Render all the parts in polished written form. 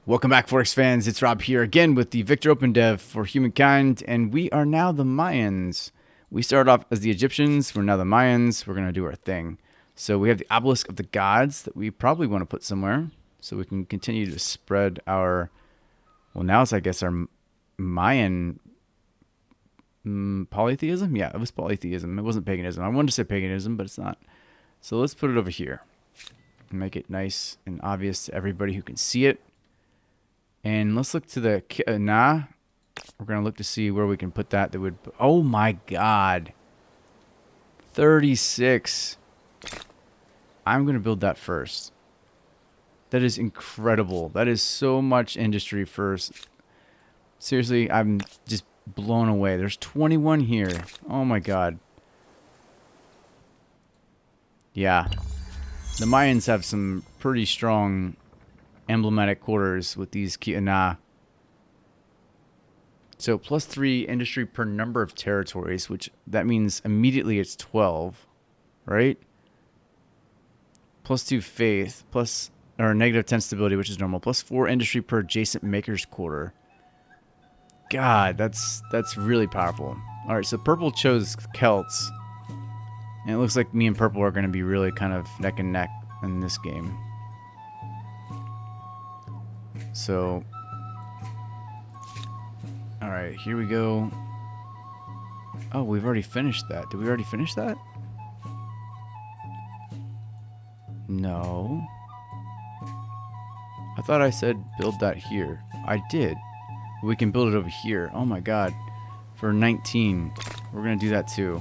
Welcome back, Forex fans. It's Rob here again with the Victor OpenDev for Humankind, and we are now the Mayans. We started off as the Egyptians. We're now the Mayans. We're going to do our thing. So we have the obelisk of the gods that we probably want to put somewhere so we can continue to spread our, well, now it's, I guess, our Mayan polytheism. Yeah, it was polytheism. It wasn't paganism. I wanted to say paganism, but it's not. So let's put it over here and make it nice and obvious to everybody who can see it. And let's look to the we're going to look to see where we can put that. That would, oh my God, 36. I'm going to build that first. That is incredible. That is so much industry first. Seriously, I'm just blown away. There's 21 here. Oh my God. Yeah. The Mayans have some pretty strong emblematic quarters with these Ki'ana. So +3 industry per number of territories, which that means immediately it's 12, right? +2 faith, or -10 stability, which is normal. +4 industry per adjacent maker's quarter. God, that's really powerful. All right, so purple chose Celts, and it looks like me and purple are going to be really kind of neck and neck in this game. So, all right, here we go. Oh, we've already finished that. Did we already finish that? No. I thought I said build that here. I did. We can build it over here. Oh my God. For 19. We're going to do that too.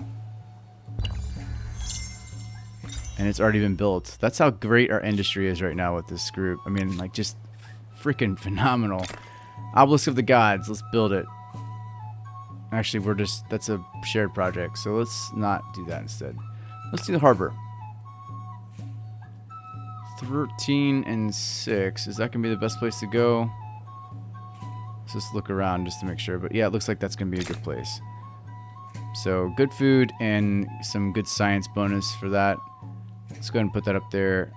And it's already been built. That's how great our industry is right now with this group. I mean, like, just freaking phenomenal. Obelisk of the Gods. Let's build it. Actually, that's a shared project, so let's not do that instead. Let's do the harbor. 13 and 6. Is that going to be the best place to go? Let's just look around just to make sure. But yeah, it looks like that's going to be a good place. So good food and some good science bonus for that. Let's go ahead and put that up there.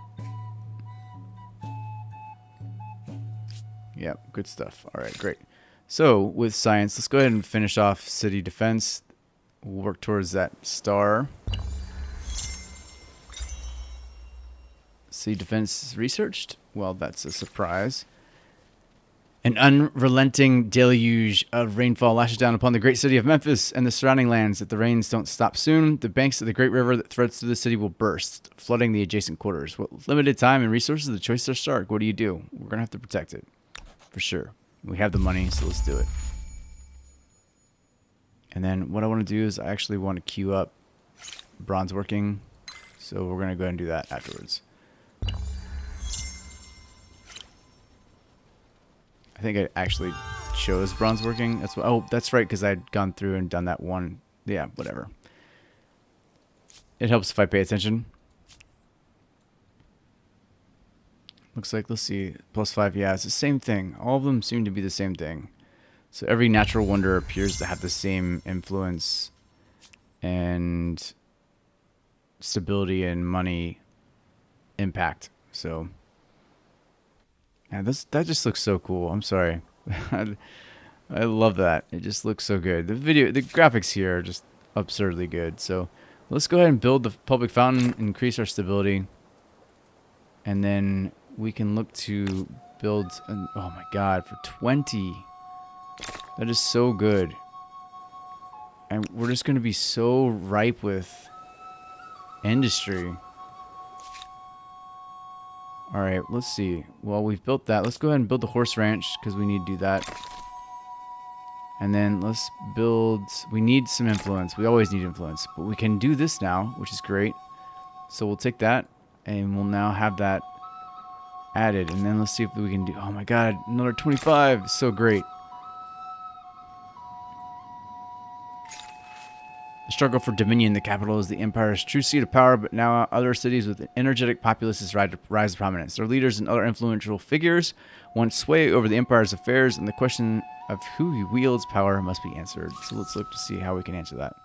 Yep, good stuff. All right, great. So with science, let's go ahead and finish off city defense. We'll work towards that star. City defense is researched. Well, that's a surprise. An unrelenting deluge of rainfall lashes down upon the great city of Memphis and the surrounding lands. If the rains don't stop soon, the banks of the great river that threads through the city will burst, flooding the adjacent quarters. With limited time and resources, the choices are stark. What do? We're going to have to protect it. For sure. We have the money, so let's do it. And then what I want to do is I actually want to queue up bronze working. So we're going to go ahead and do that afterwards. I think I actually chose bronze working. That's what. Oh, that's right, because I'd gone through and done that one. Yeah, whatever. It helps if I pay attention. Looks like, let's see, +5. Yeah, it's the same thing. All of them seem to be the same thing. So every natural wonder appears to have the same influence and stability and money impact. So. Yeah, that just looks so cool. I'm sorry. I love that. It just looks so good. The graphics here are just absurdly good. So let's go ahead and build the public fountain, increase our stability. And then we can look to build, oh my God, for 20. That is so good. And we're just going to be so ripe with industry. All right, let's see. Well, we've built that. Let's go ahead and build the horse ranch because we need to do that. And then let's build... We need some influence. We always need influence. But we can do this now, which is great. So we'll take that, and we'll now have that added. And then let's see if we can do... Oh my God, another 25. So great. The struggle for dominion, the capital, is the empire's true seat of power, but now other cities with energetic populaces rise to prominence. Their leaders and other influential figures want sway over the empire's affairs, and the question of who wields power must be answered. So let's look to see how we can answer that.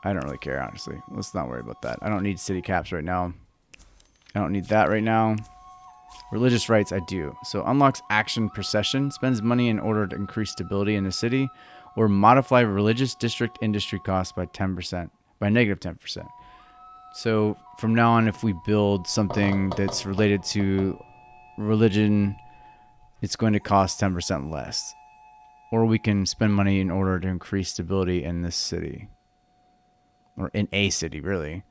I don't really care, honestly. Let's not worry about that. I don't need city caps right now. I don't need that right now. Religious rites, I do. So unlocks action procession, spends money in order to increase stability in the city, or modify religious district industry costs by 10%, by negative 10%. So from now on, if we build something that's related to religion, it's going to cost 10% less. Or we can spend money in order to increase stability in this city. Or in a city, really.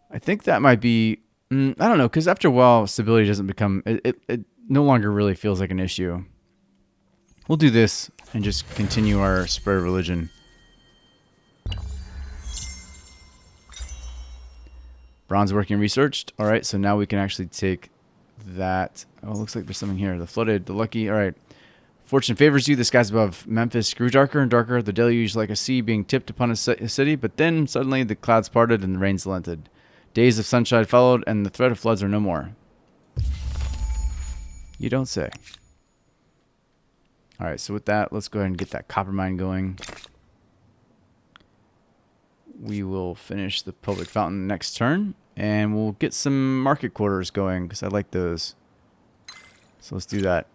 I think that might be... I don't know, because after a while, stability doesn't become... It no longer really feels like an issue. We'll do this and just continue our spread of religion. Bronze working researched. All right, so now we can actually take that. Oh, it looks like there's something here. The flooded, the lucky. All right. Fortune favors you. The skies above Memphis grew darker and darker. The deluge like a sea being tipped upon a city. But then suddenly the clouds parted and the rains relented. Days of sunshine followed, and the threat of floods are no more. You don't say. All right, so with that, let's go ahead and get that copper mine going. We will finish the public fountain next turn, and we'll get some market quarters going because I like those. So let's do that.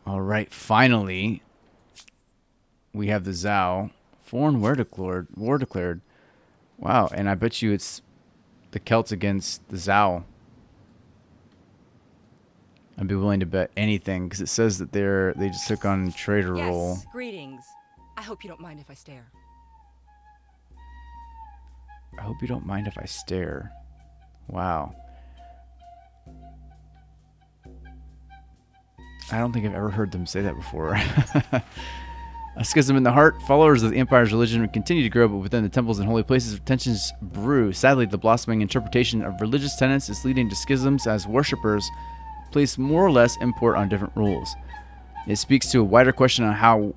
All right, finally, we have the Zhao. Foreign war declared. Wow, and I bet you it's the Celts against the Zhao. I'd be willing to bet anything because it says that they just took on trader role. Greetings. I hope you don't mind if I stare. I hope you don't mind if I stare. Wow. I don't think I've ever heard them say that before. A schism in the heart. Followers of the Empire's religion continue to grow, but within the temples and holy places, tensions brew. Sadly, the blossoming interpretation of religious tenets is leading to schisms as worshippers place more or less import on different rules. It speaks to a wider question on how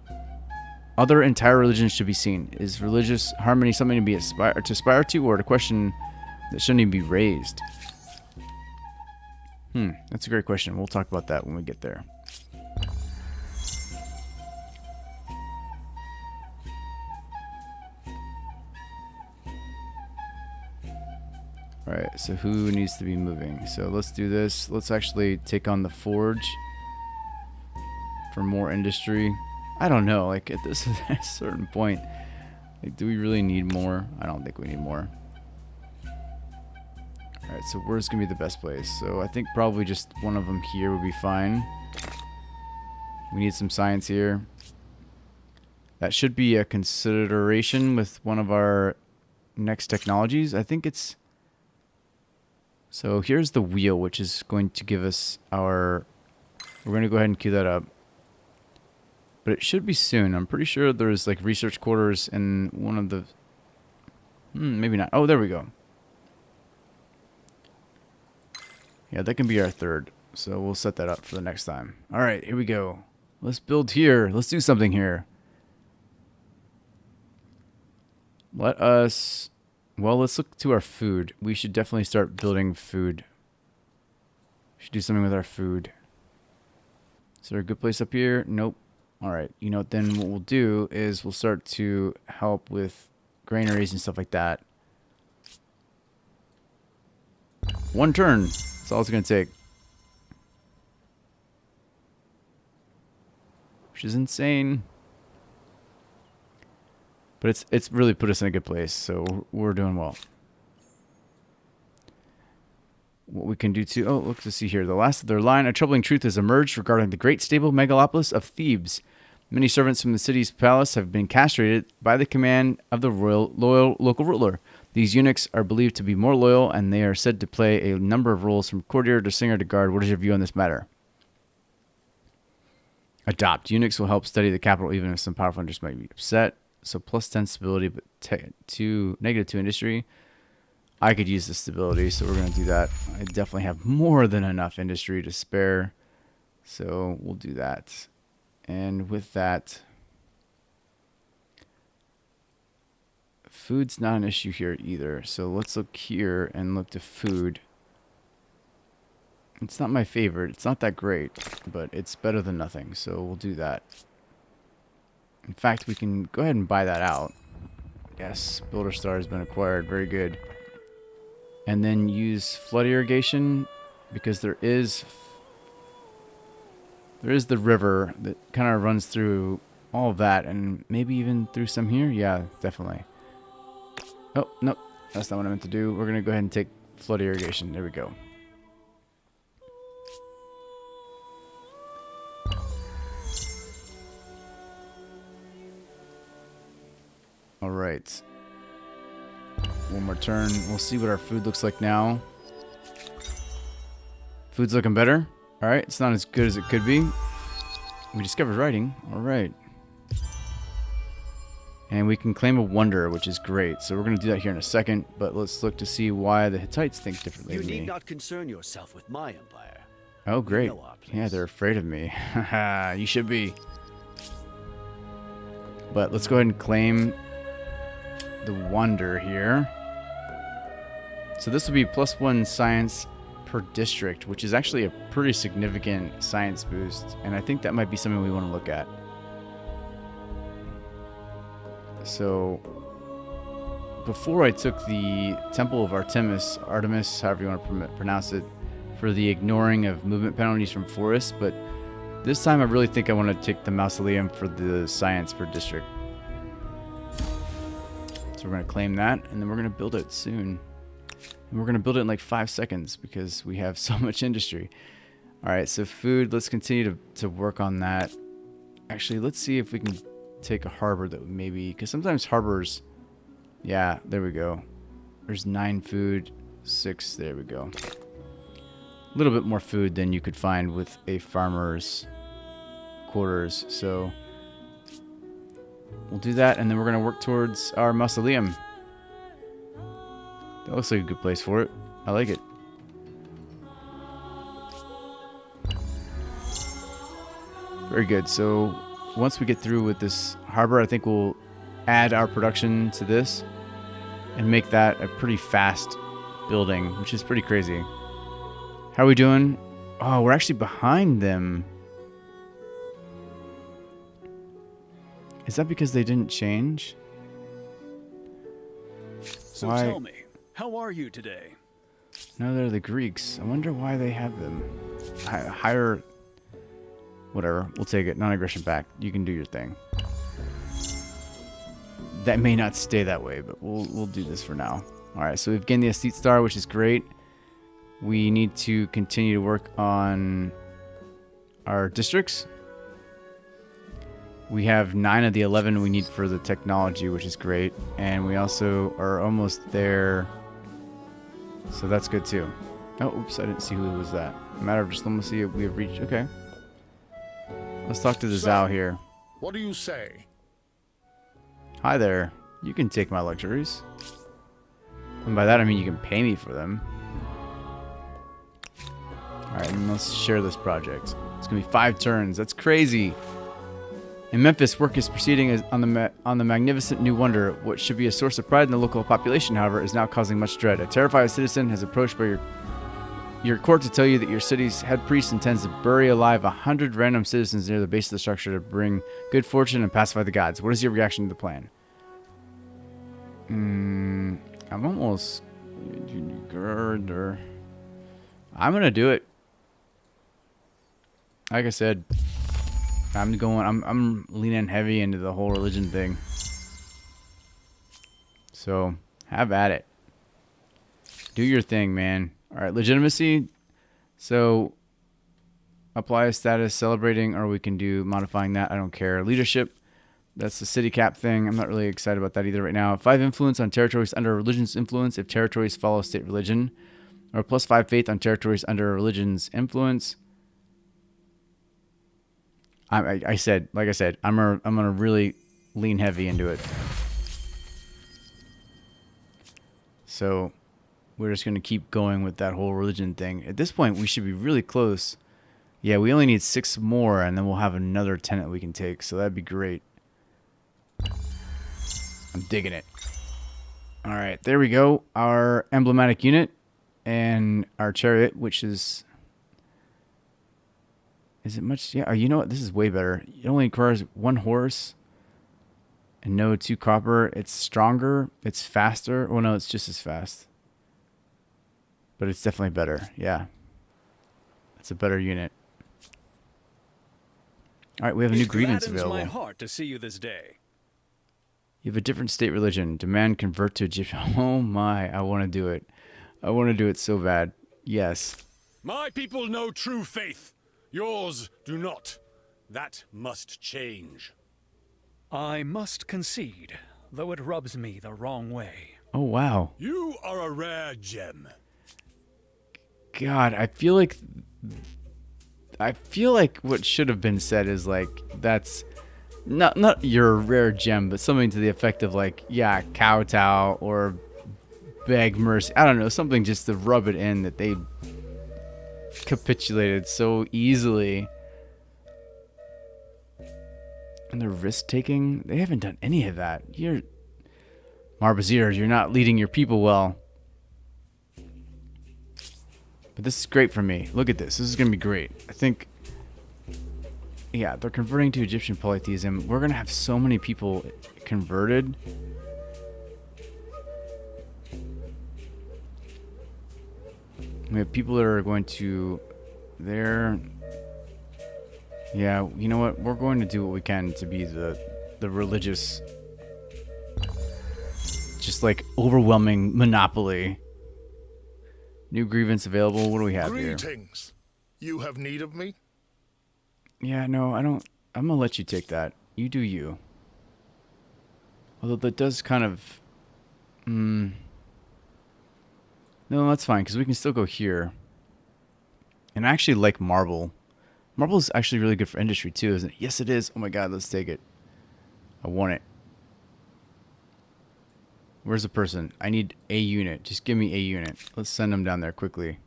other entire religions should be seen. Is religious harmony something to aspire to, or a question that shouldn't even be raised? That's a great question. We'll talk about that when we get there. Alright, so who needs to be moving? So let's do this. Let's actually take on the forge for more industry. I don't know, like at this at a certain point, like, do we really need more? I don't think we need more. Alright, so where's gonna be the best place? So I think probably just one of them here would be fine. We need some science here. That should be a consideration with one of our next technologies. I think it's... So here's the wheel, which is going to give us our... We're going to go ahead and queue that up. But it should be soon. I'm pretty sure there's like research quarters in one of the... maybe not. Oh, there we go. Yeah, that can be our third. So we'll set that up for the next time. All right, here we go. Let's build here. Let's do something here. Let us... Well, let's look to our food. We should definitely start building food. We should do something with our food. Is there a good place up here? Nope. All right. You know what? Then what we'll do is we'll start to help with granaries and stuff like that. One turn. That's all it's going to take. Which is insane. But it's really put us in a good place, so we're doing well. What we can do too... Oh, look to see here. The last of their line, a troubling truth has emerged regarding the great stable megalopolis of Thebes. Many servants from the city's palace have been castrated by the command of the loyal local ruler. These eunuchs are believed to be more loyal, and they are said to play a number of roles from courtier to singer to guard. What is your view on this matter? Adopt. Eunuchs will help steady the capital even if some powerful interests might be upset. So plus 10 stability, but negative 2 industry. I could use the stability, so we're going to do that. I definitely have more than enough industry to spare. So we'll do that. And with that, food's not an issue here either. So let's look here and look to food. It's not my favorite. It's not that great, but it's better than nothing. So we'll do that. In fact, we can go ahead and buy that out. Yes, Builder Star has been acquired. Very good. and then use flood irrigation because there is the river that kind of runs through all of that, and maybe even through some here. Yeah, definitely. Oh, nope. That's not what I meant to do. We're going to go ahead and take flood irrigation. There we go. All right. One more turn. We'll see what our food looks like now. Food's looking better. All right. It's not as good as it could be. We discovered writing. All right. And we can claim a wonder, which is great. So we're going to do that here in a second. But let's look to see why the Hittites think differently You than me. need not concern yourself with my empire. Oh, great. know our place. Yeah, they're afraid of me. Haha, you should be. But let's go ahead and claim the wonder here. So this will be +1 science per district, which is actually a pretty significant science boost. And I think that might be something we want to look at. So before I took the Temple of Artemis, however you want to pronounce it, for the ignoring of movement penalties from forests, but this time I really think I want to take the mausoleum for the science per district. So we're going to claim that, and then we're going to build it soon. And we're going to build it in like 5 seconds because we have so much industry. All right, so food, let's continue to work on that. Actually, let's see if we can take a harbor that maybe, because sometimes harbors, yeah, there we go. There's 9 food, 6, there we go. A little bit more food than you could find with a farmer's quarters. So we'll do that, and then we're going to work towards our mausoleum. That looks like a good place for it. I like it. Very good. So once we get through with this harbor, I think we'll add our production to this and make that a pretty fast building, which is pretty crazy. How are we doing? Oh, we're actually behind them. Is that because they didn't change? So Why? tell me, how are you today? No, they're the Greeks. I wonder why they have them. Higher... Whatever. We'll take it. Non-aggression pact. You can do your thing. That may not stay that way, but we'll do this for now. Alright, so we've gained the Aesthete Star, which is great. We need to continue to work on our districts. We have 9 of the 11 we need for the technology, which is great. And we also are almost there. So that's good too. Oh, oops, I didn't see who was that. Matter of diplomacy, we have reached. Okay. Let's talk to the Zhao here. What do you say? Hi there. You can take my luxuries. And by that I mean you can pay me for them. Alright, and let's share this project. It's going to be 5 turns. That's crazy. In Memphis, work is proceeding on the magnificent new wonder. What should be a source of pride in the local population, however, is now causing much dread. A terrified citizen has approached by your court to tell you that your city's head priest intends to bury alive 100 random citizens near the base of the structure to bring good fortune and pacify the gods. What is your reaction to the plan? I'm almost... I'm going to do it. Like I said, I'm leaning heavy into the whole religion thing. So, have at it. Do your thing, man. Alright, legitimacy. So, apply a status celebrating, or we can do modifying that. I don't care. Leadership. That's the city cap thing. I'm not really excited about that either right now. 5 influence on territories under a religion's influence if territories follow state religion. Or +5 faith on territories under a religion's influence. Like I said, I'm gonna really lean heavy into it. So we're just gonna keep going with that whole religion thing. At this point, we should be really close. Yeah, we only need 6 more, and then we'll have another tenant we can take. So that'd be great. I'm digging it. All right, there we go. Our emblematic unit and our chariot, which is... Is it much? Yeah, you know what? This is way better. It only requires 1 horse and no 2 copper. It's stronger. It's faster. Oh, no, it's just as fast. But it's definitely better. Yeah. It's a better unit. All right, we have a new It grievance gladdens my available. heart to see you this day. You have a different state religion. Demand convert to Egyptian. Oh my, I want to do it. I want to do it so bad. Yes. My people know true faith. Yours do not. That must change. I must concede, though it rubs me the wrong way. Oh wow. You are a rare gem. God, I feel like what should have been said is like that's not your rare gem, but something to the effect of like, yeah, kowtow or beg mercy. I don't know, something just to rub it in that they capitulated so easily. And the risk taking, they haven't done any of that. You're Marbazir, you're not leading your people well. But this is great for me. Look at this. This is going to be great. I think, yeah, they're converting to Egyptian polytheism. We're going to have so many people converted. We have people that are going to there. Yeah, you know what? We're going to do what we can to be the religious, just like overwhelming monopoly. New grievance available. What do we have here? Greetings. You have need of me? Yeah, no, I don't. I'm gonna let you take that. You do you. Although that does kind of. No, that's fine because we can still go here. And I actually like marble. Marble is actually really good for industry too, isn't it? Yes, it is. Oh my god, let's take it. I want it. Where's the person? I need a unit. Just give me a unit. Let's send them down there quickly.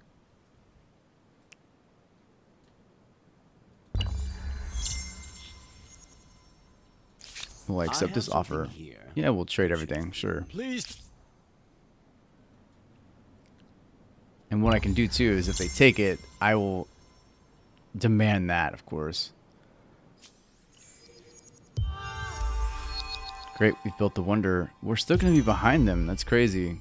Will I accept this offer? Here. Yeah, we'll trade everything. Sure. Please. And what I can do too is if they take it, I will demand that, of course. Great, we've built the wonder. We're still going to be behind them. That's crazy.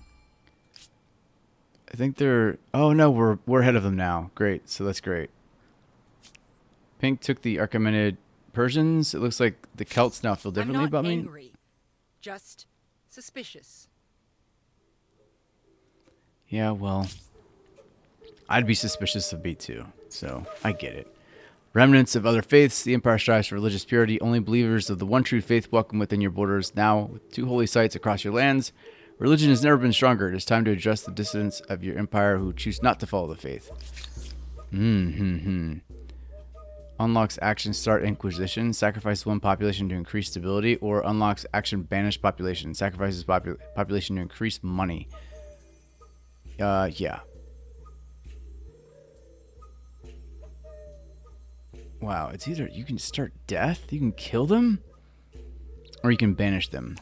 I think they're... Oh, no, we're ahead of them now. Great, so that's great. Pink took the Achaemenid Persians. It looks like the Celts now feel differently I'm not about me. angry, just suspicious. Yeah, well, I'd be suspicious of B2, so I get it. Remnants of other faiths, the Empire strives for religious purity. Only believers of the one true faith welcome within your borders. Now, with 2 holy sites across your lands, religion has never been stronger. It is time to address the dissidents of your empire who choose not to follow the faith. Unlocks action start Inquisition. Sacrifice 1 population to increase stability. Or unlocks action banish population. Sacrifices population to increase money. Yeah. Wow, it's either you can start death, you can kill them, or you can banish them.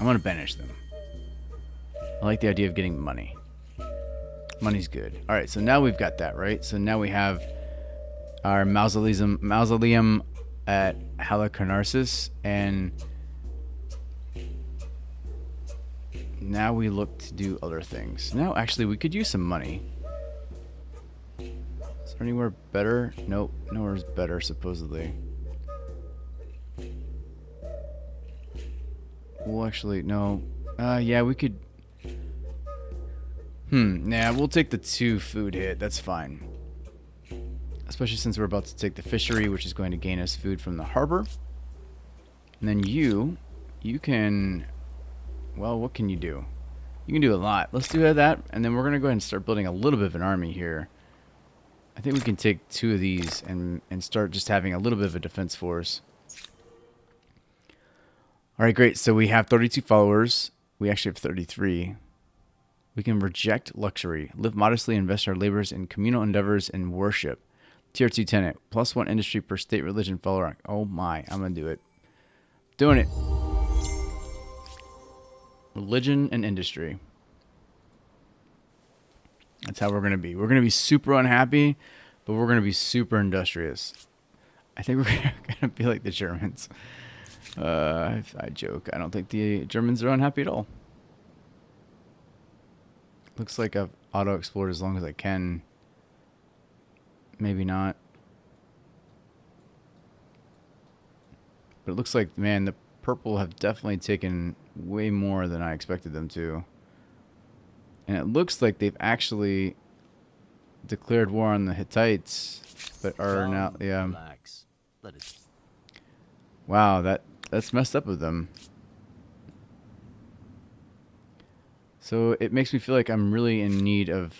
I want to banish them. I like the idea of getting money. Money's good. All right, so now we've got that, right? So now we have our mausoleum at Halicarnassus, and now we look to do other things. Now, actually, we could use some money. Is there anywhere better? Nope, nowhere's better, supposedly. Well, actually, no. Yeah, we could... Nah, we'll take the 2 food hit. That's fine. Especially since we're about to take the fishery, which is going to gain us food from the harbor. And then you can... Well, what can you do? You can do a lot. Let's do that, and then we're going to go ahead and start building a little bit of an army here. I think we can take 2 of these and start just having a little bit of a defense force. All right, great. So we have 32 followers. We actually have 33. We can reject luxury. Live modestly, invest our labors in communal endeavors and worship. Tier 2 tenant. +1 industry per state religion follower. Oh my, I'm going to do it. Doing it. Religion and industry. That's how we're going to be. We're going to be super unhappy, but we're going to be super industrious. I think we're going to be like the Germans. I joke. I don't think the Germans are unhappy at all. Looks like I've auto-explored as long as I can. Maybe not. But it looks like, man, the purple have definitely taken way more than I expected them to. And it looks like they've actually declared war on the Hittites, but are now, yeah. Relax. Let it. Wow, that's messed up of them. So it makes me feel like I'm really in need of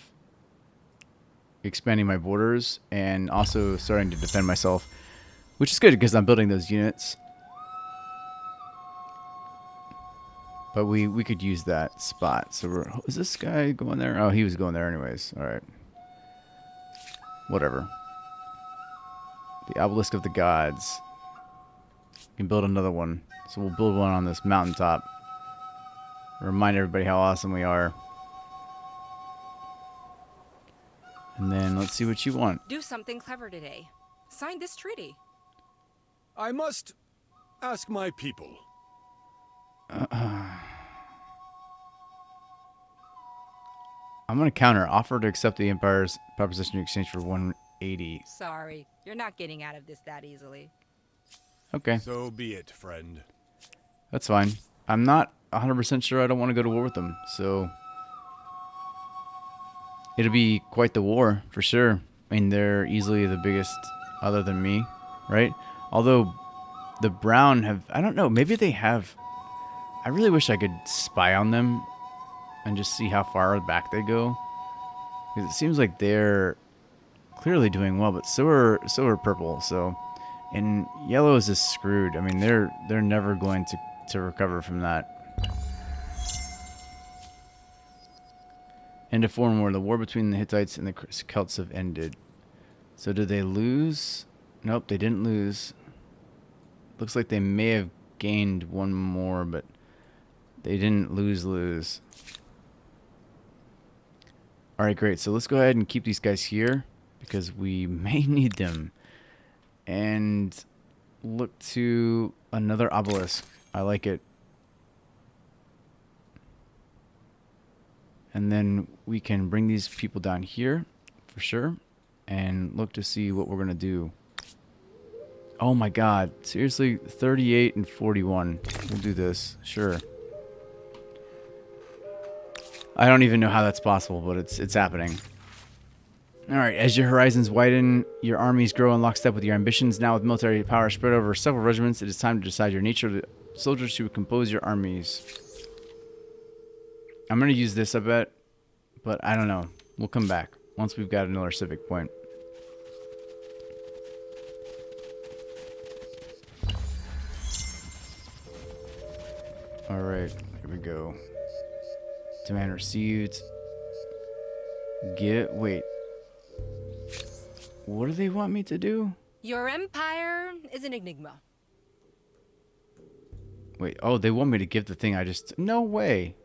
expanding my borders and also starting to defend myself, which is good because I'm building those units. But we could use that spot. So is this guy going there? Oh, he was going there anyways. All right. Whatever. The obelisk of the gods. We can build another one. So we'll build one on this mountaintop. Remind everybody how awesome we are. And then let's see what you want. Do something clever today. Sign this treaty. I must ask my people. I'm going to counter. Offer to accept the Empire's proposition in exchange for 180. Sorry, you're not getting out of this that easily. Okay, So be it, friend. that's fine. I'm not 100% sure I don't want to go to war with them, so it'll be quite the war for sure. I mean, they're easily the biggest other than me, right? Although the brown have, I don't know, maybe they have, I really wish I could spy on them and just see how far back they go. Because it seems like they're clearly doing well, but so are purple, so, and yellow is just screwed. I mean, they're never going to recover from that. End of foreign war. The war between the Hittites and the Celts have ended. So did they lose? Nope, they didn't lose. Looks like they may have gained one more, but they didn't lose. Alright, great. So let's go ahead and keep these guys here because we may need them. And look to another obelisk. I like it. And then we can bring these people down here for sure and look to see what we're going to do. Oh my god. Seriously, 38 and 41. We'll do this. Sure. I don't even know how that's possible, but it's happening. Alright, as your horizons widen, your armies grow in lockstep with your ambitions. Now with military power spread over several regiments, it is time to decide your nature of the soldiers who compose your armies. I'm going to use this, I bet, but I don't know. We'll come back once we've got another civic point. Alright, here we go. Demand received. Wait. What do they want me to do? Your empire is an enigma. Wait, oh, they want me to give the thing I just... No way.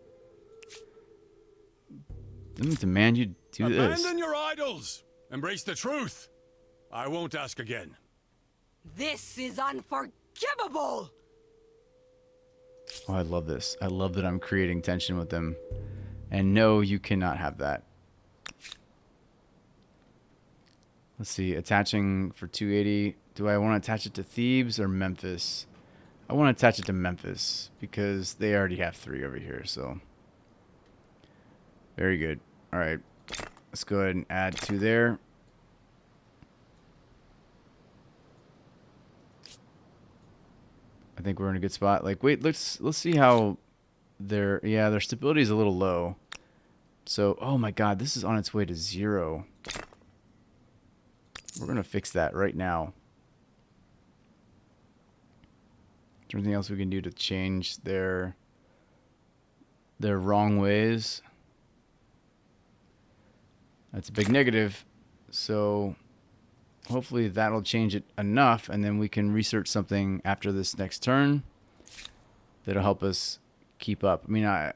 Let me demand you do this. Abandon your idols. Embrace the truth. I won't ask again. This is unforgivable! Oh, I love this. I love that I'm creating tension with them. And no, you cannot have that. Let's see, attaching for 280. Do I want to attach it to Thebes or Memphis? I want to attach it to Memphis because they already have 3 over here, so. Very good. All right, let's go ahead and add 2 there. I think we're in a good spot. Like, wait, let's see how their stability is a little low. So, oh my god, this is on its way to 0. We're going to fix that right now. Is there anything else we can do to change their wrong ways? That's a big negative. So hopefully that'll change it enough, and then we can research something after this next turn that'll help us keep up. I mean, I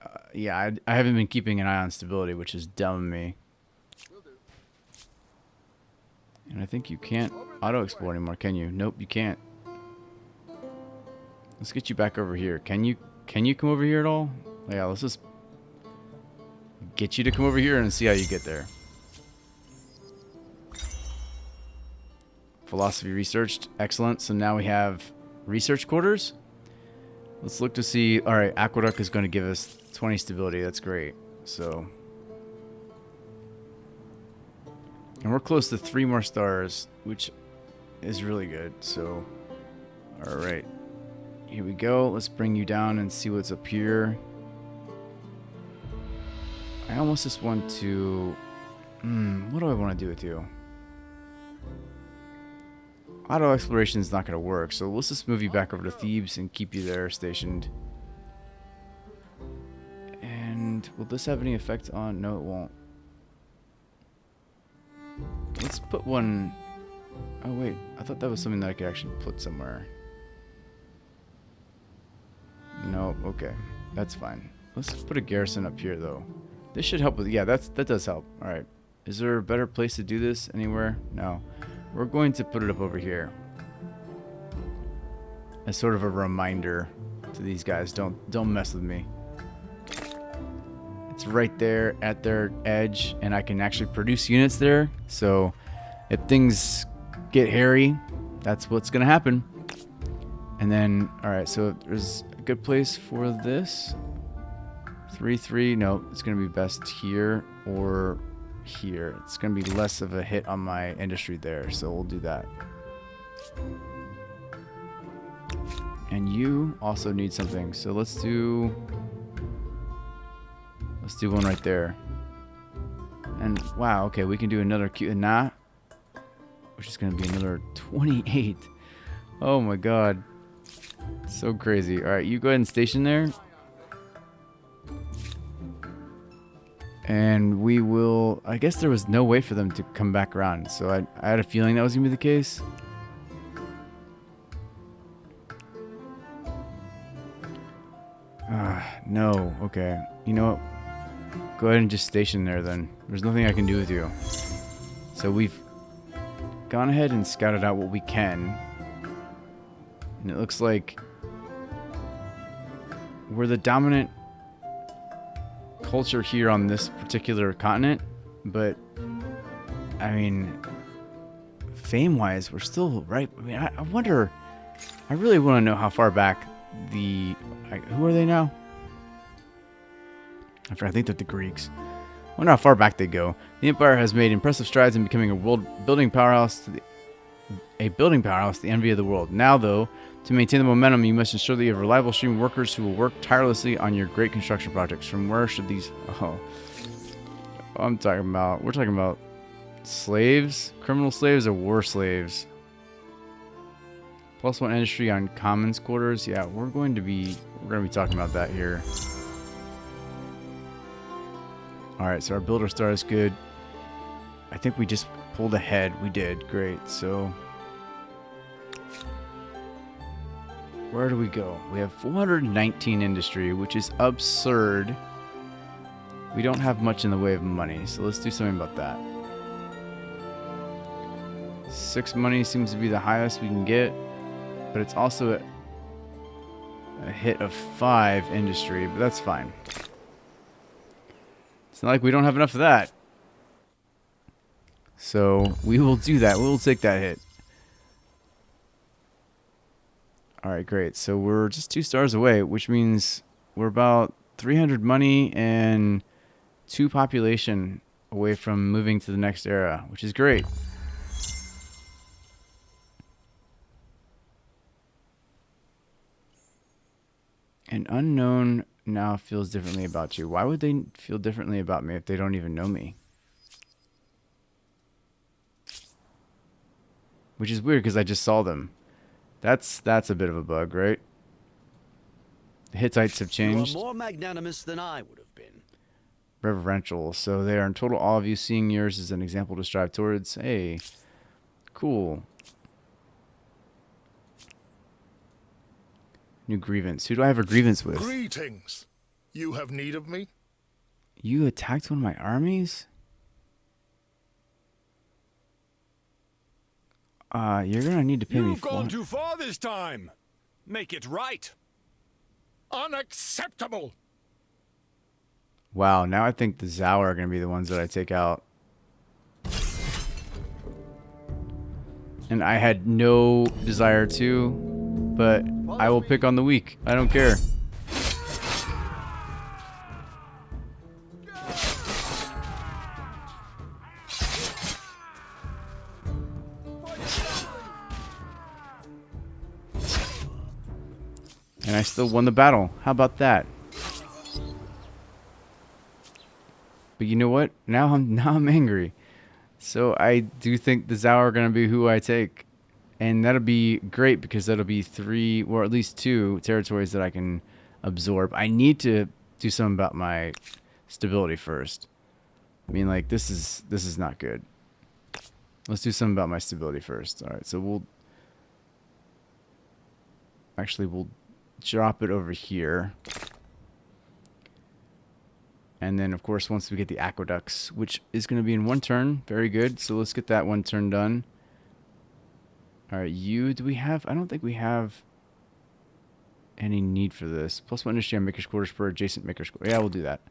haven't been keeping an eye on stability, which is dumb of me. And I think you can't auto-explore anymore, can you? Nope, you can't. Let's get you back over here. Can you come over here at all? Yeah, let's just get you to come over here and see how you get there. Philosophy researched. Excellent. So now we have research quarters. Let's look to see. All right, aqueduct is going to give us 20 stability. That's great. So, and we're close to 3 more stars, which is really good. So, all right, here we go. Let's bring you down and see what's up here. I almost just want to. What do I want to do with you? Auto exploration is not going to work, so let's just move you back over to Thebes and keep you there stationed. And will this have any effect on? No, it won't. Let's put one. Oh wait, I thought that was something that I could actually put somewhere. No, okay, that's fine. Let's put a garrison up here though. This should help with. Yeah, that does help. All right, is there a better place to do this anywhere? No. We're going to put it up over here as sort of a reminder to these guys. Don't mess with me. It's right there at their edge, and I can actually produce units there. So if things get hairy, that's what's gonna happen. And then, all right, so there's a good place for this. 3-3. No, it's gonna be best here or here. It's gonna be less of a hit on my industry there, so we'll do that. And you also need something, so let's do one right there. And wow, okay, we can do another which is gonna be another 28. Oh my god, so crazy. All right, you go ahead and station there. And we will. I guess there was no way for them to come back around, so I had a feeling that was gonna be the case. No. Okay. You know what? Go ahead and just station there then. There's nothing I can do with you. So we've gone ahead and scouted out what we can, and it looks like we're the dominant culture here on this particular continent, but I mean, fame-wise, we're still right. I mean, I wonder. I really want to know how far back who are they now? I think they're the Greeks. I wonder how far back they go. The Empire has made impressive strides in becoming a building powerhouse, the envy of the world. Now, though, to maintain the momentum, you must ensure that you have a reliable stream of workers who will work tirelessly on your great construction projects. From where should these... Oh. We're talking about slaves? Criminal slaves or war slaves? +1 industry on commons quarters. Yeah, we're going to be talking about that here. Alright, so our builder star is good. I think we just pulled ahead. We did. Great. So... where do we go? We have 419 industry, which is absurd. We don't have much in the way of money, so let's do something about that. 6 money seems to be the highest we can get, but it's also a hit of 5 industry, but that's fine. It's not like we don't have enough of that. So we will do that. We will take that hit. Alright, great. So we're just 2 stars away, which means we're about 300 money and 2 population away from moving to the next era, which is great. An unknown now feels differently about you. Why would they feel differently about me if they don't even know me? Which is weird because I just saw them. That's a bit of a bug, right? The Hittites have changed. You are more magnanimous than I would have been. Reverential. So they are in total awe of you. Seeing yours is an example to strive towards. Hey, cool. New grievance. Who do I have a grievance with? Greetings. You have need of me? You attacked one of my armies? You're gonna need to pay me. You've gone too far this time. Make it right. Unacceptable! Wow, now I think the Zhao are going to be the ones that I take out. And I had no desire to, but I will pick on the weak. I don't care. And I still won the battle. How about that? But you know what? Now I'm angry. So I do think the Zhao are going to be who I take. And that'll be great because that'll be 3 or at least 2 territories that I can absorb. I need to do something about my stability first. I mean, like, this is not good. Let's do something about my stability first. All right, so we'll drop it over here. And then, of course, once we get the aqueducts, which is going to be in 1 turn. Very good. So let's get that 1 turn done. All right, do we have... I don't think we have any need for this. +1 industry on maker's quarters per adjacent maker's quarters. Yeah, we'll do that.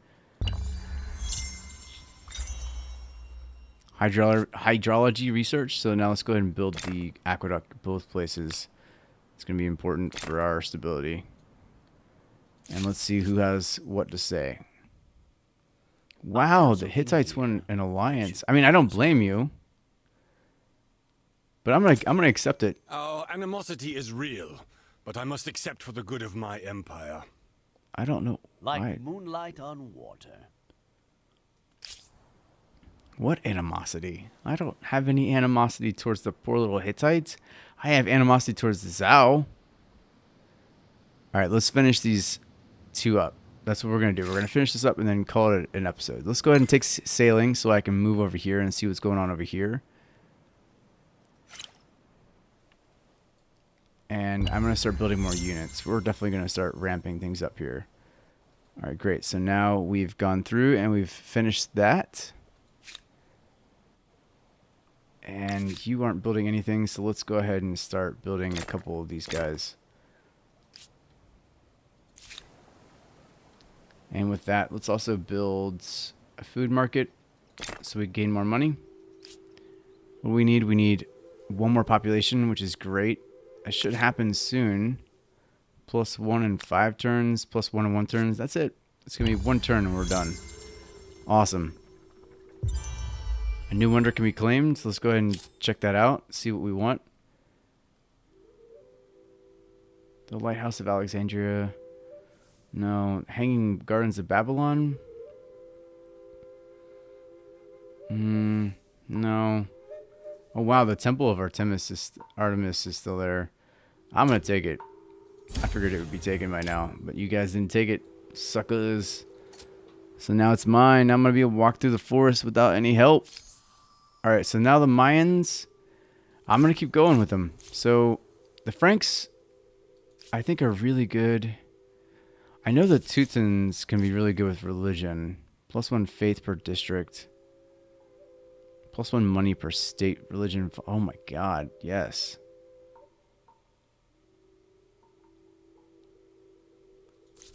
Hydrology research. So now let's go ahead and build the aqueduct both places. It's going to be important for our stability. And let's see who has what to say. Wow, the Hittites won an alliance. I mean, I don't blame you. But I'm gonna accept it. Our animosity is real, but I must accept for the good of my empire. I don't know Like why. moonlight on water. What animosity? I don't have any animosity towards the poor little Hittites. I have animosity towards the Zhao. Alright, let's finish these 2 up. That's what we're going to do. We're going to finish this up and then call it an episode. Let's go ahead and take sailing so I can move over here and see what's going on over here. And I'm going to start building more units. We're definitely going to start ramping things up here. Alright, great. So now we've gone through and we've finished that. And you aren't building anything, so let's go ahead and start building a couple of these guys. And with that, let's also build a food market so we gain more money. What do we need? We need 1 more population, which is great. That should happen soon. +1 in 5 turns, +1 in 1 turns. That's it. It's going to be 1 turn and we're done. Awesome. A new wonder can be claimed. So let's go ahead and check that out. See what we want. The Lighthouse of Alexandria. No. Hanging Gardens of Babylon. No. Oh wow, the Temple of Artemis is still there. I'm gonna take it. I figured it would be taken by now, but you guys didn't take it, suckers. So now it's mine. I'm gonna be able to walk through the forest without any help. All right, so now the Mayans, I'm gonna keep going with them. So the Franks, I think, are really good. I know the Teutons can be really good with religion. +1 faith per district. +1 money per state. Religion. Oh my god, yes.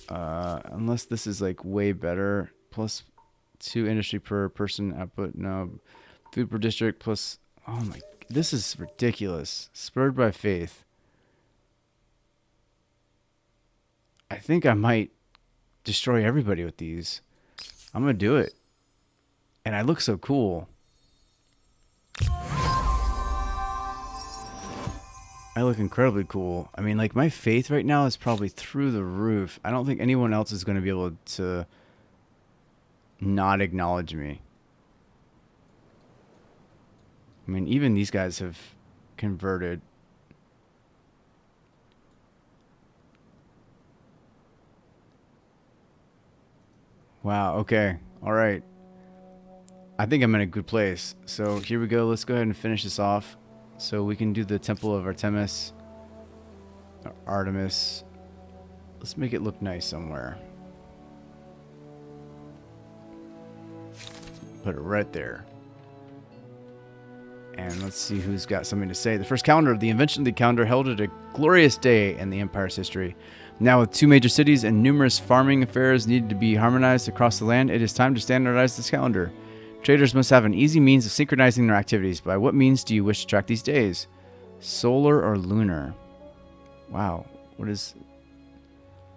Unless this is like way better. +2 industry per person output. No. Food per district plus... Oh my... This is ridiculous. Spurred by faith. I think I might destroy everybody with these. I'm going to do it. And I look so cool. I look incredibly cool. I mean, like, my faith right now is probably through the roof. I don't think anyone else is going to be able to not acknowledge me. I mean, even these guys have converted. Wow, okay. All right. I think I'm in a good place. So here we go. Let's go ahead and finish this off. So we can do the Temple of Artemis. Artemis. Let's make it look nice somewhere. Put it right there. And let's see who's got something to say. The first calendar, the invention of the calendar, heralded a glorious day in the Empire's history. Now, with 2 major cities and numerous farming affairs needed to be harmonized across the land, it is time to standardize this calendar. Traders must have an easy means of synchronizing their activities. By what means do you wish to track these days? Solar or lunar? Wow. What is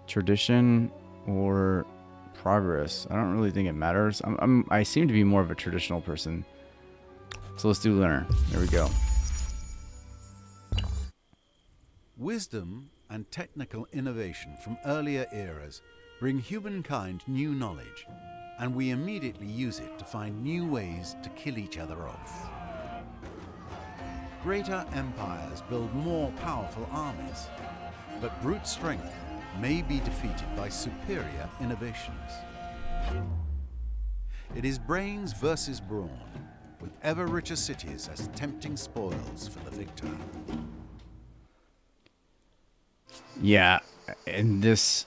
tradition or progress? I don't really think it matters. I seem to be more of a traditional person. So let's do lunar. There we go. Wisdom and technical innovation from earlier eras bring humankind new knowledge, and we immediately use it to find new ways to kill each other off. Greater empires build more powerful armies, but brute strength may be defeated by superior innovations. It is brains versus brawn, with ever richer cities as tempting spoils for the victor. Yeah, in this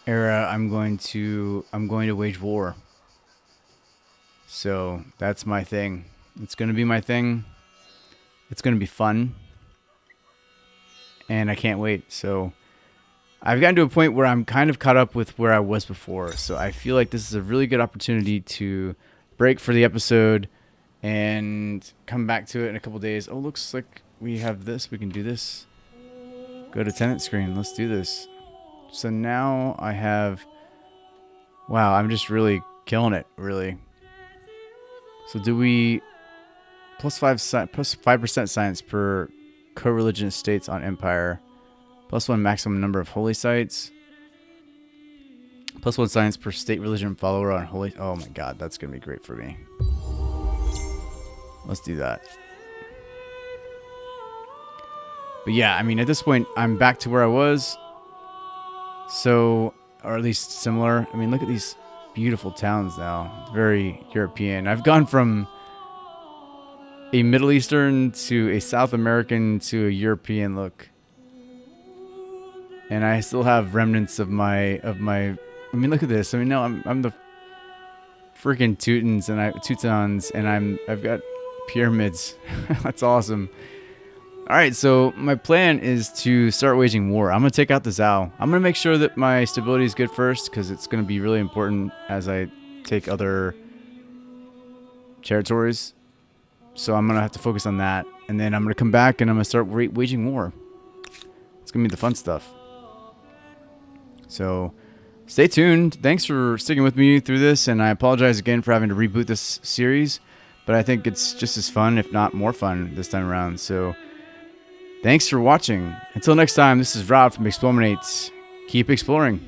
era, I'm going to wage war. So that's my thing. It's going to be my thing. It's going to be fun, and I can't wait. So I've gotten to a point where I'm kind of caught up with where I was before. So I feel like this is a really good opportunity to break for the episode and come back to it in a couple days. Oh, looks like we have this. We can do this. Go to tenant screen. Let's do this. So now I have... Wow, I'm just really killing it, really. So do we... plus 5% science per co-religion states on Empire. +1 maximum number of holy sites. +1 science per state religion follower on holy... Oh my god, that's going to be great for me. Let's do that. But yeah, I mean, at this point, I'm back to where I was. So, or at least similar. I mean, look at these beautiful towns now. Very European. I've gone from a Middle Eastern to a South American to a European look. And I still have remnants of my I mean, look at this. I mean, no, I'm the freaking Teutons and I've got pyramids. That's awesome. All right, so my plan is to start waging war. I'm going to take out the Zhao. I'm going to make sure that my stability is good first because it's going to be really important as I take other territories. So I'm going to have to focus on that. And then I'm going to come back and I'm going to start waging war. It's going to be the fun stuff. So stay tuned. Thanks for sticking with me through this. And I apologize again for having to reboot this series. But I think it's just as fun, if not more fun, this time around. So thanks for watching. Until next time, this is Rob from Explominates. Keep exploring.